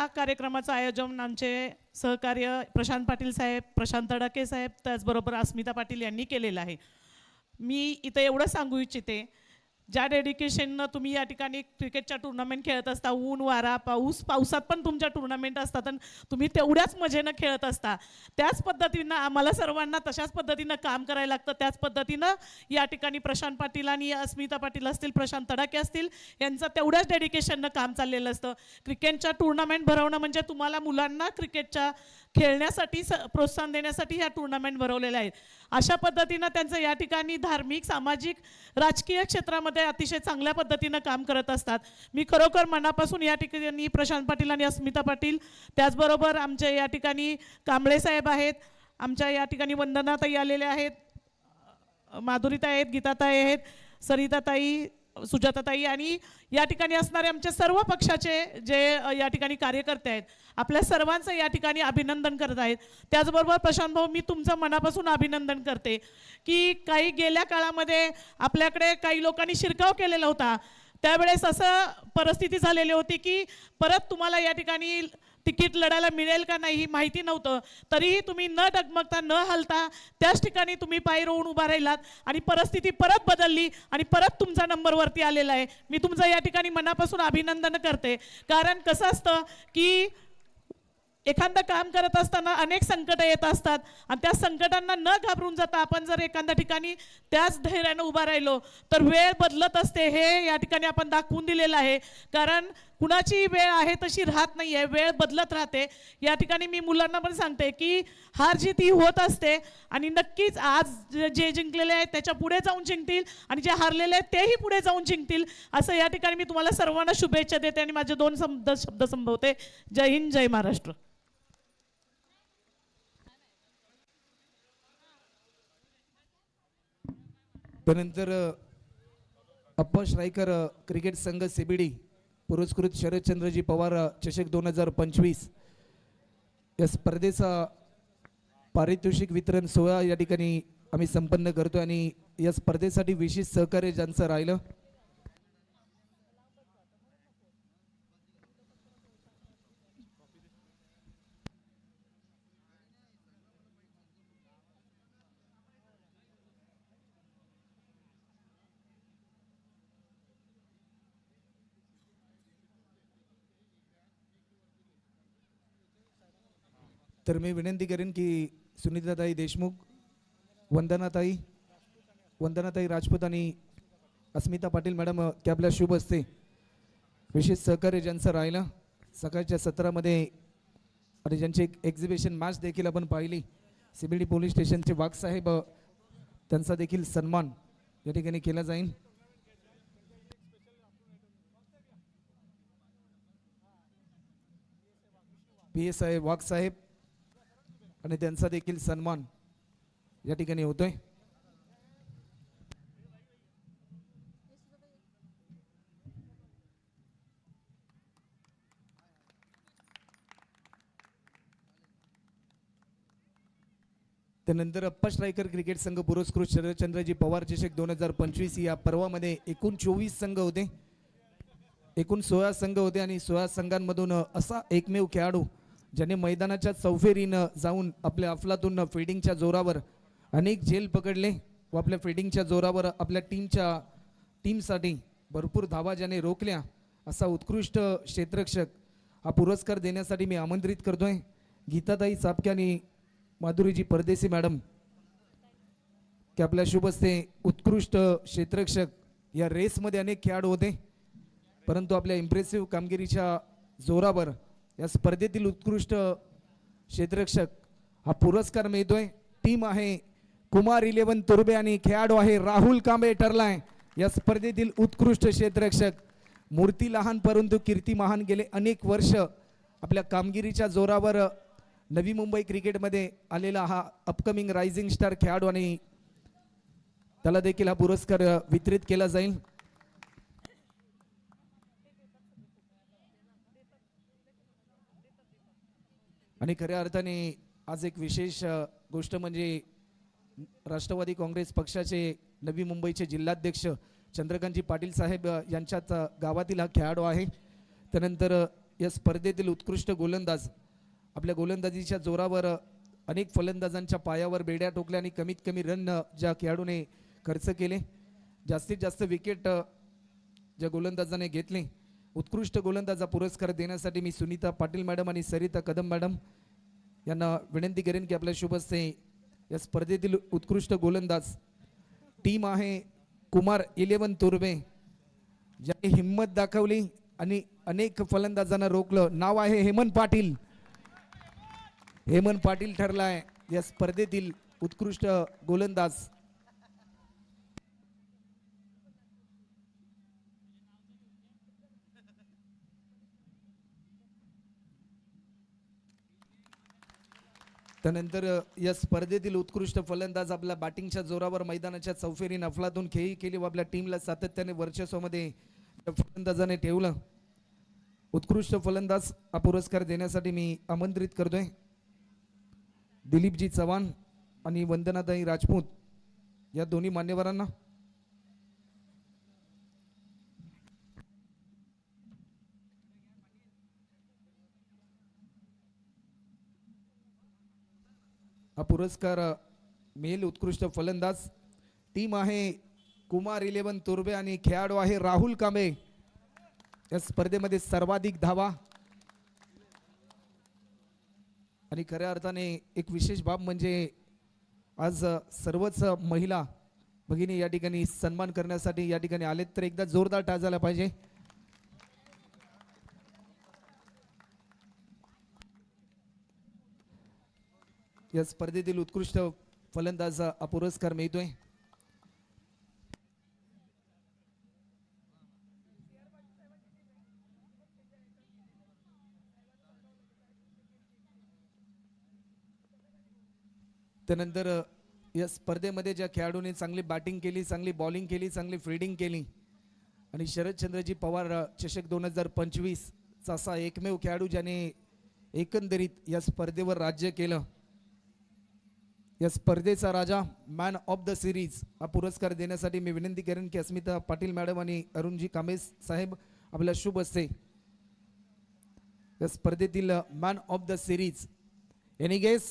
या कार्यक्रमाचं आयोजन आमचे सहकार्य प्रशांत पाटील साहेब, प्रशांत तडाके साहेब, त्याचबरोबर अस्मिता पाटील यांनी केलेलं आहे. मी इथं एवढं सांगू इच्छिते, ज्या डेडिकेशननं तुम्ही या ठिकाणी क्रिकेटच्या टुर्नामेंट खेळत असता, ऊन वारा पावसात पण तुमच्या टुर्नामेंट असतात आणि तुम्ही तेवढ्याच मजेनं खेळत असता, त्याच पद्धतीनं आम्हाला सर्वांना तशाच पद्धतीनं काम करायला लागतं. त्याच पद्धतीनं या ठिकाणी प्रशांत पाटील आणि अस्मिता पाटील असतील, प्रशांत तडाके असतील, यांचं तेवढ्याच डेडिकेशननं काम चाललेलं असतं. क्रिकेटच्या टुर्नामेंट भरवणं म्हणजे तुम्हाला मुलांना क्रिकेटच्या खेळण्यासाठी प्रोत्साहन देण्यासाठी ह्या टुर्नामेंट भरवलेल्या आहेत. अशा पद्धतीनं त्यांचं या ठिकाणी धार्मिक, सामाजिक, राजकीय क्षेत्रामध्ये अतिशय चांगल्या पद्धतीनं काम करत असतात. मी खरोखर मनापासून या ठिकाणी प्रशांत पाटील आणि अस्मिता पाटील, त्याचबरोबर आमचे या ठिकाणी कांबळे साहेब आहेत, आमच्या या ठिकाणी वंदनाताई आलेल्या आहेत, माधुरीताई आहेत, गीताताई आहेत, सरिताताई, सुजाताताई आणि या ठिकाणी असणारे आमचे सर्व पक्षाचे जे या ठिकाणी कार्यकर्ते आहेत, आपल्या सर्वांचं या ठिकाणी अभिनंदन करत आहेत. त्याचबरोबर प्रशांत भाऊ, मी तुमचं मनापासून अभिनंदन करते की काही गेल्या काळामध्ये आपल्याकडे काही लोकांनी शिरकाव केलेला होता. त्यावेळेस असं परिस्थिती झालेली होती की परत तुम्हाला या ठिकाणी तिकीट लढायला मिळेल का नाही ही माहिती नव्हतं, तरीही तुम्ही न डगमगता, न हलता त्याच ठिकाणी तुम्ही पाय रोवून उभा राहिलात आणि परिस्थिती परत बदलली आणि परत तुमचा नंबरवरती आलेला आहे. मी तुमचं या ठिकाणी मनापासून अभिनंदन करते. कारण कसं असतं की एखादं काम करत असताना अनेक संकट येत असतात आणि त्या संकटांना न घाबरून जाता आपण जर एखाद्या ठिकाणी त्याच धैर्यानं उभा राहिलो तर वेळ बदलत असते, हे या ठिकाणी आपण दाखवून दिलेलं आहे. कारण कुणाची वेळ आहे तशी राहत नाही आहे, वेळ बदलत राहते. या ठिकाणी मी मुलांना पण सांगते की हार जीत ही होत असते आणि नक्कीच आज जे जिंकलेले आहेत त्याच्या पुढे जाऊन जिंकतील आणि जे हारलेले आहेत तेही पुढे जाऊन जिंकतील, असं या ठिकाणी मी तुम्हाला सर्वांना शुभेच्छा देते आणि माझे 2 शब्द संपवते. जय हिंद, जय महाराष्ट्र. त्यानंतर अप्पा श्रायकर क्रिकेट संघ सीबीडी पुरस्कृत शरदचंद्रजी पवार चषक 2025 या स्पर्धेचा पारितोषिक वितरण सोहळा या ठिकाणी आम्ही संपन्न करतो आणि या स्पर्धेसाठी विशेष सहकार्य ज्यांचं राहिलं तर मी विनंती करेन की सुनीताताई देशमुख, वंदनाताई राजपूत आणि अस्मिता पाटील मॅडम कॅबला शुभ असते. विशेष सहकार्य ज्यांचं राहिलं सकाळच्या सत्रामध्ये आणि ज्यांची एक्झिबिशन मॅच देखील आपण पाहिली, सीबीडी पोलीस स्टेशनचे वाघ साहेब, त्यांचा देखील सन्मान या ठिकाणी केला जाईल. PSI वाघ साहेब आणि त्यांचा देखील सन्मान या ठिकाणी होतोय. त्यानंतर अप्पा श्रायकर क्रिकेट संघ पुरस्कृत शरदचंद्रजी पवार चषक 2025 या पर्वामध्ये एकूण 24 संघ होते, एकूण 16 संघ होते आणि 16 संघांमधून असा एकमेव खेळाडू ज्याने मैदानाच्या चौफेरीनं जाऊन आपल्या अफलातून फिल्डिंगच्या जोरावर अनेक झेल पकडले व आपल्या फिल्डिंगच्या जोरावर आपल्या टीमसाठी भरपूर धावा ज्याने रोखल्या, असा उत्कृष्ट क्षेत्ररक्षक हा पुरस्कार देण्यासाठी मी आमंत्रित करतोय गीताताई चापके आणि माधुरीजी परदेसी मॅडम की आपल्या शुभ हस्ते. उत्कृष्ट क्षेत्ररक्षक या रेसमध्ये अनेक खेळाडू होते, परंतु आपल्या इम्प्रेसिव्ह कामगिरीच्या जोरावर या स्पर्धेतील उत्कृष्ट क्षेत्ररक्षक हा पुरस्कार मिळतोय. टीम आहे कुमार 11 तुर्बे आणि खेळाडू आहे राहुल कांबळे ठरलाय या स्पर्धेतील उत्कृष्ट क्षेत्ररक्षक. मूर्ती लहान परंतु कीर्ती महान. गेले अनेक वर्ष आपल्या कामगिरीच्या जोरावर नवी मुंबई क्रिकेटमध्ये आलेला हा अपकमिंग रायझिंग स्टार खेळाडू आणि त्याला देखील हा पुरस्कार वितरित केला जाईल. आणि खऱ्या अर्थाने आज एक विशेष गोष्ट म्हणजे राष्ट्रवादी काँग्रेस पक्षाचे नवी मुंबईचे जिल्हाध्यक्ष चंद्रकांतजी पाटील साहेब यांच्यात गावातील हा खेळाडू आहे. त्यानंतर या स्पर्धेतील उत्कृष्ट गोलंदाज. आपल्या गोलंदाजीच्या जोरावर अनेक फलंदाजांच्या पायावर बेड्या ठोकल्या आणि कमीत कमी रन ज्या खेळाडूने खर्च केले, जास्तीत जास्त विकेट ज्या गोलंदाजाने घेतले, उत्कृष्ट गोलंदाजा पुरस्कार देण्यासाठी मी सुनीता पाटील मॅडम आणि सरिता कदम मॅडम यांना विनंती करेन की आपल्या शुभ हस्ते या स्पर्धेतील उत्कृष्ट गोलंदाज टीम आहे कुमार 11 तुर्बे, ज्यांनी हिंमत दाखवली आणि अनेक फलंदाजांना रोखलं. नाव आहे हेमंत पाटील. हेमंत पाटील ठरलाय या स्पर्धेतील उत्कृष्ट गोलंदाज. त्यानंतर या स्पर्धेतील उत्कृष्ट फलंदाज आपल्या बॅटिंगच्या जोरावर मैदानाच्या चौफेरीने अफलातून खेळी केली व आपल्या टीमला सातत्याने वर्चस्वामध्ये या फलंदाजाने ठेवलं. उत्कृष्ट फलंदाज हा पुरस्कार देण्यासाठी मी आमंत्रित करतोय दिलीपजी चव्हाण आणि वंदनाताई राजपूत या दोन्ही मान्यवरांना. हा पुरस्कार मेल उत्कृष्ट फलंदाज टीम आहे कुमार 11 तुर्बे आणि खेळाडू आहे राहुल कांबे. या स्पर्धेमध्ये सर्वाधिक धावा आणि खऱ्या अर्थाने एक विशेष बाब म्हणजे आज सर्वच महिला भगिनी या ठिकाणी सन्मान करण्यासाठी या ठिकाणी आलेत, तर एकदा जोरदार टाळ झाला पाहिजे. या स्पर्धेतील उत्कृष्ट फलंदाज हा पुरस्कार मिळतोय. त्यानंतर या स्पर्धेमध्ये ज्या खेळाडूंनी चांगली बॅटिंग केली, चांगली बॉलिंग केली, चांगली फिल्डिंग केली आणि शरदचंद्रजी पवार चषक 2025 चा असा एकमेव खेळाडू ज्याने एकंदरीत या स्पर्धेवर राज्य केलं, या स्पर्धेचा राजा मॅन ऑफ द सिरीज हा पुरस्कार देण्यासाठी मी विनंती करेन की अस्मिता पाटील मॅडम आणि अरुणजी कांबे साहेब आपल्या शुभ हस्ते या स्पर्धेतील man of the series. Any guess?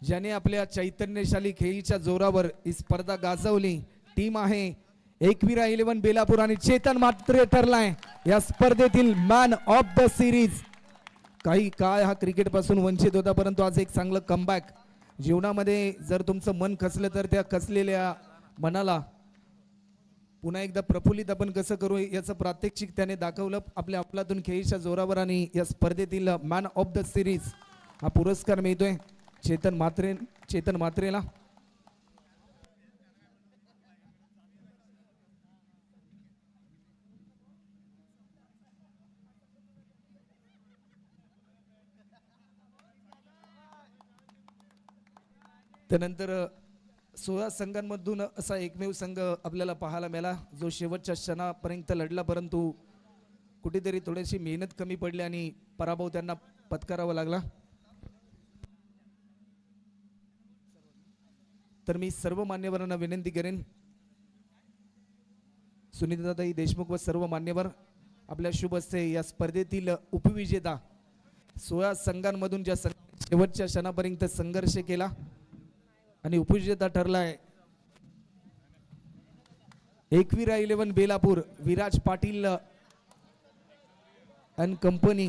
ज्याने आपल्या चैतन्यशाली खेळीच्या जोरावर ही स्पर्धा गाजवली, टीम आहे एकविरा 11 बेलापूर आणि चेतन मात्रे ठरलाय या स्पर्धेतील मॅन ऑफ द सिरीज. काही काळ हा क्रिकेट पासून वंचित होता, परंतु आज एक चांगलं कमबॅक. जीवनामध्ये जर तुमचं मन खचलं तर त्या खचलेल्या मनाला पुन्हा एकदा प्रफुल्लित आपण कसं करू याचं प्रात्यक्षिक त्याने दाखवलं आपल्या अफलातून खेळीच्या जोरावर आणि या स्पर्धेतील मॅन ऑफ द सिरीज हा पुरस्कार मिळतोय चेतन मात्रेला. त्यानंतर 16 संघांमधून असा एकमेव संघ आपल्याला पाहायला मिळाला जो शेवटच्या क्षणापर्यंत लढला, परंतु कुठेतरी थोडीशी मेहनत कमी पडली आणि पराभव त्यांना पत्करावा लागला. तर मी सर्व मान्यवरांना विनंती करेन, सुनीताताई देशमुख व सर्व मान्यवर आपल्या शुभ हस्ते या स्पर्धेतील उपविजेता 16 संघांमधून ज्या शेवटच्या क्षणापर्यंत संघर्ष केला आणि उपविजेता ठरलाय एकविरा 11 बेलापूर विराज पाटील अँड कंपनी.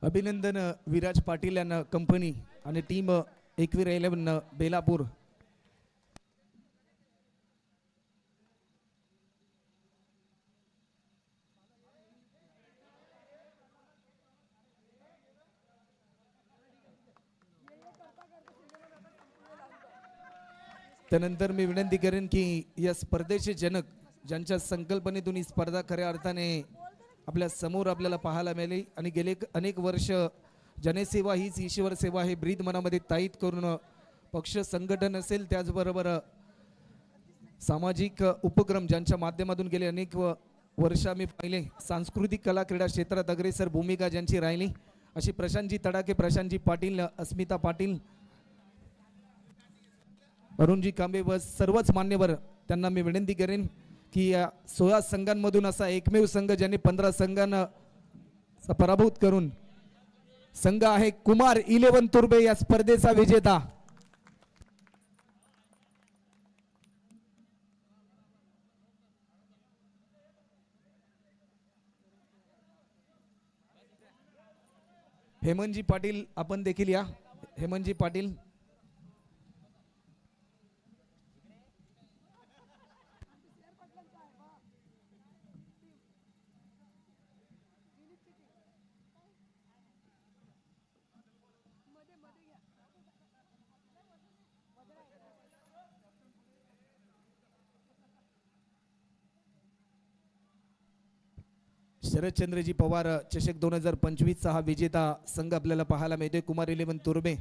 अभिनंदन विराज पाटील यांना कंपनी आणि टीम एकविरा 11 बेलापूर. त्यानंतर मी विनंती करेन की या स्पर्धेचे जनक ज्यांच्या संकल्पनेतून ही स्पर्धा खऱ्या अर्थाने आपल्या समोर आपल्याला पाहायला मिळाली आणि गेले अनेक वर्ष जनसेवा हीच ईश्वर सेवा हे ब्रीद मनामध्ये ताईत करून पक्ष संघटन असेल त्याचबरोबर सामाजिक उपक्रम ज्यांच्या माध्यमातून गेले अनेक वर्ष आम्ही पाहिले सांस्कृतिक कला क्रीडा क्षेत्रात अग्रेसर भूमिका ज्यांची राहिली अशी प्रशांतजी तडाके, प्रशांतजी पाटील, अस्मिता पाटील, अरुणजी कांबे व सर्वच मान्यवर त्यांना मी विनंती करेन की या 16 संघांमधून असा एकमेव संघ ज्यांनी 15 संघांना पराभूत करून संघ आहे कुमार 11 तुर्बे या स्पर्धेचा विजेता. हेमंतजी पाटील आपण देखील या. हेमंतजी पाटील, शरदचंद्रजी पवार चषक 2025 चा हा विजेता संघ आपल्याला पाहायला मिळतोय कुमार 11 तुर्बे.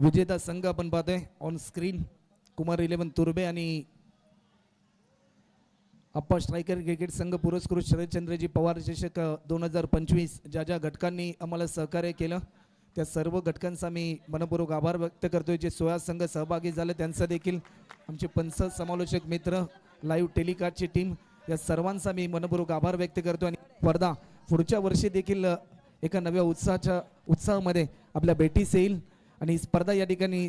विजेता संघ आपण पाहतोय ऑन स्क्रीन कुमार 11 तुर्बे आणि अप्पा स्ट्रायकर क्रिकेट संघ पुरस्कृत शरदचंद्रजी पवार चषक 2025 ज्या ज्या घटकांनी आम्हाला सहकार्य केलं त्या सर्व घटकांचा मी मनपूर्वक आभार व्यक्त करतोय. जे 16 संघ सहभागी झाले त्यांचा देखील, आमचे पंच समालोचक मित्र, लाईव्ह टेलिकास्टची टीम, या सर्वांचा मी मनपूर्वक आभार व्यक्त करतो. आणि स्पर्धा पुढच्या वर्षी देखील एका नव्या उत्साहामध्ये आपल्या भेटीस येईल आणि स्पर्धा या ठिकाणी